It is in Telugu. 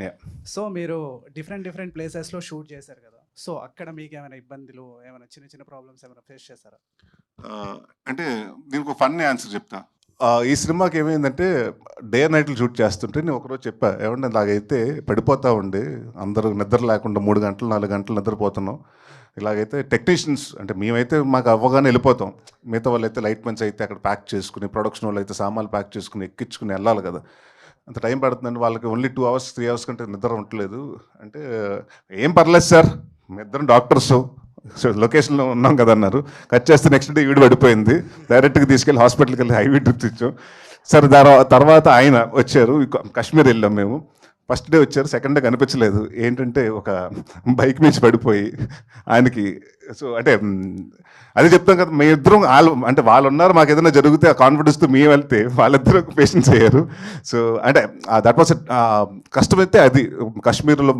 Yeah. సో మీరు డిఫరెంట్ ప్లేసెస్లో షూట్ చేశారు కదా, సో అక్కడ మీకు ఏమైనా ఇబ్బందులు, ఏమైనా చిన్న ప్రాబ్లమ్స్ ఏమైనా ఫేస్ చేశారా? అంటే దీనికి ఒక ఫన్నీ ఆన్సర్ చెప్తా. ఈ సినిమాకి ఏమైందంటే డే అండ్ నైట్లు షూట్ చేస్తుంటే నేను ఒకరోజు చెప్పా, ఏమంటే ఇలాగైతే పడిపోతా ఉండి అందరూ నిద్ర లేకుండా 3 గంటలు 4 గంటలు నిద్రపోతున్నాం. ఇలాగైతే టెక్నీషియన్స్ అంటే మేమైతే మాకు అవ్వగానే వెళ్ళిపోతాం, మిగతా వాళ్ళు అయితే లైట్ మెన్స్ అయితే అక్కడ ప్యాక్ చేసుకుని, ప్రొడక్షన్ వాళ్ళు అయితే సామాన్లు ప్యాక్ చేసుకుని ఎక్కించుకుని వెళ్ళాలి కదా, అంత టైం పడుతుందండి. వాళ్ళకి ఓన్లీ 2 అవర్స్ 3 అవర్స్ కంటే నిద్ర ఉండలేదు. అంటే ఏం పర్లేదు సార్, మీ ఇద్దరం డాక్టర్స్, సో లొకేషన్లో ఉన్నాం కదా అన్నారు. కట్ చేస్తే నెక్స్ట్ డే ఈవిడ పడిపోయింది, డైరెక్ట్గా తీసుకెళ్ళి హాస్పిటల్కి వెళ్ళి ఐవీ డ్రిప్స్ ఇచ్చాం. సరే తర్వాత ఆయన వచ్చారు, కాశ్మీర్ వెళ్ళాం మేము. ఫస్ట్ డే వచ్చారు, సెకండ్ డే కనిపించలేదు. ఏంటంటే ఒక బైక్ మీద పడిపోయి ఆయనకి, సో అంటే అదే చెప్తాం కదా, మీ ఇద్దరం వాళ్ళు ఉన్నారు, మాకు ఏదైనా జరిగితే ఆ కాన్ఫిడెన్స్తో మేము వెళ్తే వాళ్ళిద్దరూ పేషెంట్స్ అయ్యారు. సో అంటే దట్ వాస్ కష్టమైతే అది కాశ్మీర్లో